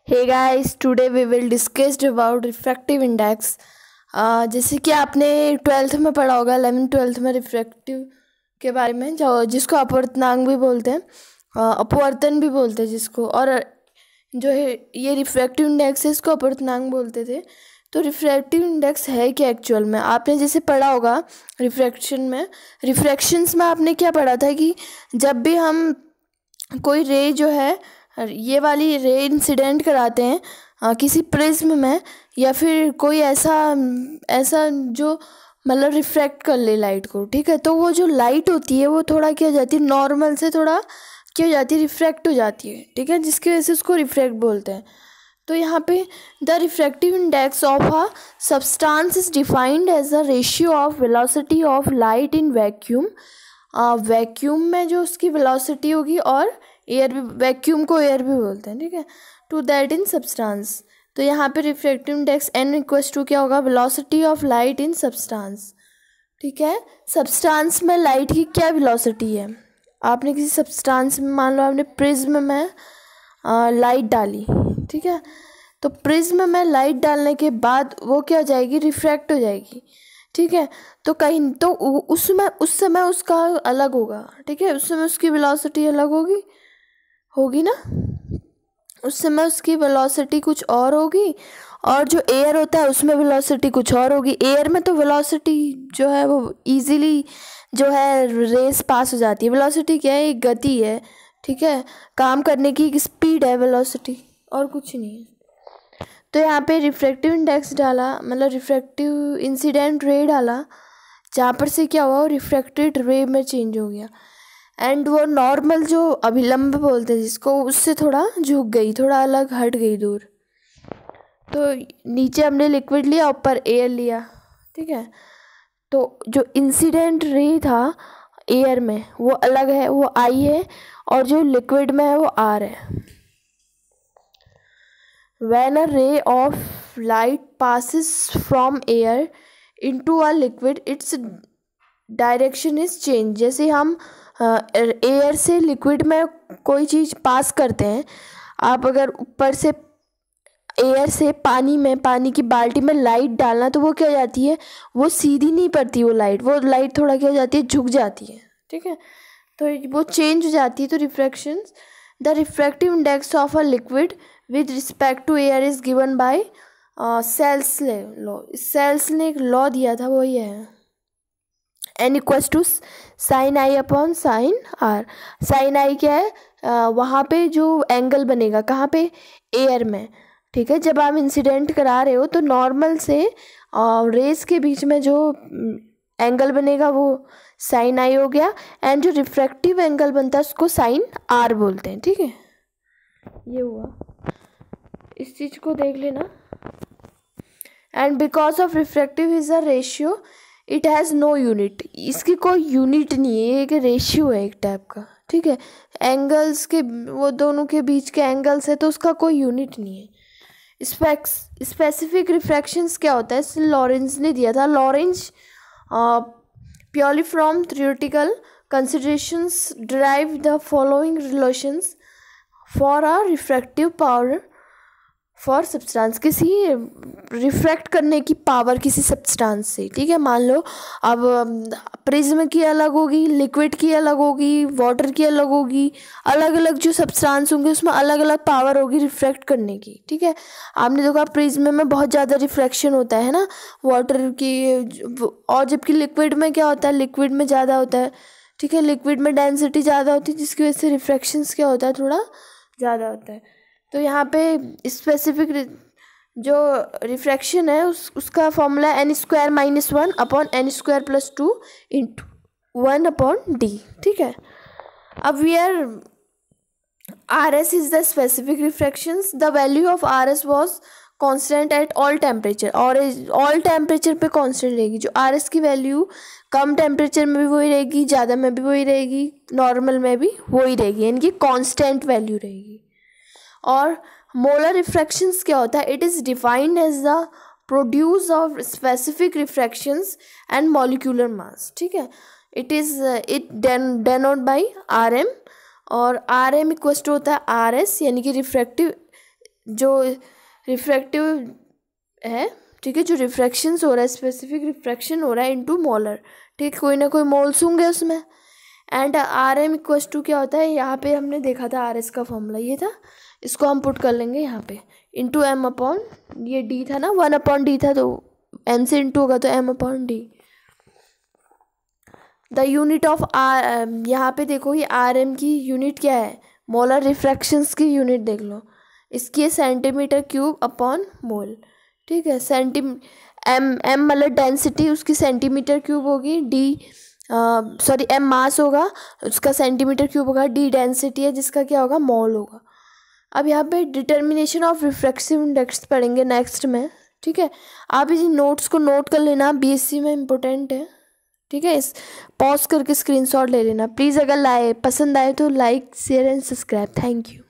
Hey guys, today we will discuss about refractive index. जैसे कि आपने 12th में पढ़ा होगा, 11th-12th में रिफ्रैक्टिव के बारे में, जो जिसको अपवर्तनांक भी बोलते हैं, अपवर्तन भी बोलते हैं जिसको, और जो है ये रिफ्रैक्टिव इंडेक्स है, इसको अपवर्तनांक बोलते थे। तो रिफ्रैक्टिव इंडेक्स है क्या एक्चुअल में? आपने जैसे पढ़ा होगा रिफ्रैक्शंस में आपने क्या पढ़ा था कि जब भी हम कोई रे जो है, ये वाली रे इंसिडेंट कराते हैं किसी प्रिज्म में, या फिर कोई ऐसा जो मतलब रिफ्रैक्ट कर ले लाइट को, ठीक है, तो वो जो लाइट होती है वो थोड़ा क्या हो जाती है, नॉर्मल से थोड़ा क्या हो जाती है, रिफ्रैक्ट हो जाती है, ठीक है, जिसकी वजह से उसको रिफ्रैक्ट बोलते हैं। तो यहाँ पे the refractive index of a substance is defined as a ratio of velocity of light in vacuum. Vacuum में जो उसकी वेलोसिटी होगी, और एयर भी, वैक्यूम को एयर भी बोलते हैं, ठीक है, टू दैट इन सब्सटेंस। तो यहाँ पे refractive index n equals to क्या होगा, velocity of light in substance, ठीक है। सब्सटेंस में लाइट की क्या वेलोसिटी है, आपने किसी सब्सटेंस में, मान लो आपने प्रिज्म में लाइट डाली, ठीक है, तो प्रिज्म में लाइट डालने के बाद वो क्या हो जाएगी, रिफ्रैक्ट हो जाएगी, ठीक है। तो कहीं तो उस समय उसका अलग होगा, ठीक है, उस समय उसकी वेलोसिटी अलग होगी ना, उस समय उसकी वेलोसिटी कुछ और होगी, और जो एयर होता है उसमें वेलोसिटी कुछ और होगी। एयर में तो वेलोसिटी जो है वो इजीली जो है रेस पास हो जाती है। वेलोसिटी क्या है, एक गति है, ठीक है, काम करने की एक स्पीड है वेलोसिटी, और कुछ नहीं है। तो यहाँ पे रिफ्रैक्टिव इंडेक्स डाला, मतलब रिफ्रैक्टिव इंसिडेंट रे डाला, जहाँ पर से क्या हुआ, रिफ्रैक्टेड रे में चेंज हो गया, एंड वो नॉर्मल जो अभिलंब बोलते हैं जिसको, उससे थोड़ा झुक गई, थोड़ा अलग हट गई दूर। तो नीचे हमने लिक्विड लिया, ऊपर एयर लिया, ठीक है। तो जो इंसिडेंट रे था एयर में वो अलग है, वो आई है, और जो लिक्विड में है वो आर है। When a ray of light passes from air into a liquid, its direction is changed। जैसे हम एयर से लिक्विड में कोई चीज़ पास करते हैं, आप अगर ऊपर से एयर से पानी की बाल्टी में लाइट डालना, तो वो क्या हो जाती है, वो सीधी नहीं पड़ती, वो लाइट थोड़ा क्या हो जाती है, झुक जाती है, ठीक है, तो वो चेंज हो जाती है। तो refraction, the refractive index of a liquid with respect to air is given by Snell's law. Snell's ने एक लॉ दिया था, वो ये है, n equals to sine i upon sine r. Sine i क्या है, वहाँ पे जो एंगल बनेगा, कहाँ पे, एयर में, ठीक है। जब आप इंसिडेंट करा रहे हो तो नॉर्मल से रेस के बीच में जो एंगल बनेगा वो साइन आई हो गया, एंड जो रिफ्रैक्टिव एंगल बनता है उसको साइन आर बोलते हैं, ठीक है। ये हुआ, इस चीज़ को देख लेना। And because of refractive is a ratio, it has no unit. इसकी कोई यूनिट नहीं है, ये एक रेशियो है एक टाइप का, ठीक है। एंगल्स के, वो दोनों के बीच के एंगल्स है, तो उसका कोई यूनिट नहीं है। स्पेसिफिक रिफ्रैक्शंस क्या होता है, इसलिए लॉरेंज ने दिया था। Lorenz purely from theoretical considerations derive the following relations for a refractive power for substance. किसी रिफ्रैक्ट करने की पावर किसी सब्सटेंस से, ठीक है, मान लो अब प्रिज्म की अलग होगी, लिक्विड की अलग होगी, वाटर की अलग होगी, अलग अलग जो सब्सटेंस होंगे उसमें अलग अलग पावर होगी रिफ्रैक्ट करने की, ठीक है। आपने देखा प्रिज्म में बहुत ज़्यादा रिफ्रैक्शन होता है ना वाटर की, और जबकि लिक्विड में क्या होता है, लिक्विड में ज़्यादा होता है, ठीक है, लिक्विड में डेंसिटी ज़्यादा होती है, जिसकी वजह से रिफ्रैक्शंस क्या होता है, थोड़ा ज़्यादा होता है। तो यहाँ पे स्पेसिफिक जो रिफ्रैक्शन है उसका formula n² - 1 upon n² + 2 into 1 upon d, ठीक है। अब RS is the specific refractions. The value of RS was constant at all temperature, और ऑल टेम्परेचर पे कांस्टेंट रहेगी। जो RS की वैल्यू कम टेम्परेचर में भी वही रहेगी, ज़्यादा में भी वही रहेगी, नॉर्मल में भी वही रहेगी, यानी कि कांस्टेंट वैल्यू रहेगी। और मोलर रिफ्रैक्शंस क्या होता है, it is defined as the produce of specific refractions and molecular mass, ठीक है। इट डेनोट बाय RM, और RM इक्वल्स टू होता है RS, यानी कि रिफ्रैक्टिव जो रिफ्रैक्टिव है, ठीक है, जो रिफ्रैक्शंस हो रहा है, स्पेसिफिक रिफ्रैक्शन हो रहा है इनटू मोलर, ठीक, कोई ना कोई मोल्स होंगे उसमें। And R M equals to क्या होता है, यहाँ पे हमने देखा था आर एस का फॉर्मूला ये था, इसको हम पुट कर लेंगे यहाँ पे इंटू एम अपॉन, ये डी था ना, 1/d था, तो एम से इंटू होगा तो m/d। The unit of are, यहाँ पे देखो ये आर एम की यूनिट क्या है, मोलर रिफ्रैक्शंस की यूनिट देख लो, इसकी है सेंटीमीटर क्यूब अपॉन मोल, ठीक है। एम मतलब डेंसिटी उसकी सेंटीमीटर क्यूब होगी, डी सॉरी एम मास होगा, उसका सेंटीमीटर क्यूब होगा, डी डेंसिटी है जिसका क्या होगा, मोल होगा। अब यहाँ पे डिटर्मिनेशन ऑफ रिफ्रैक्टिव इंडेक्स पढ़ेंगे नेक्स्ट में, ठीक है। आप इस नोट्स को नोट कर लेना, बीएससी में इम्पोर्टेंट है, ठीक है। इस पॉज करके स्क्रीनशॉट ले लेना प्लीज़। अगर पसंद आए तो like share and subscribe. Thank you.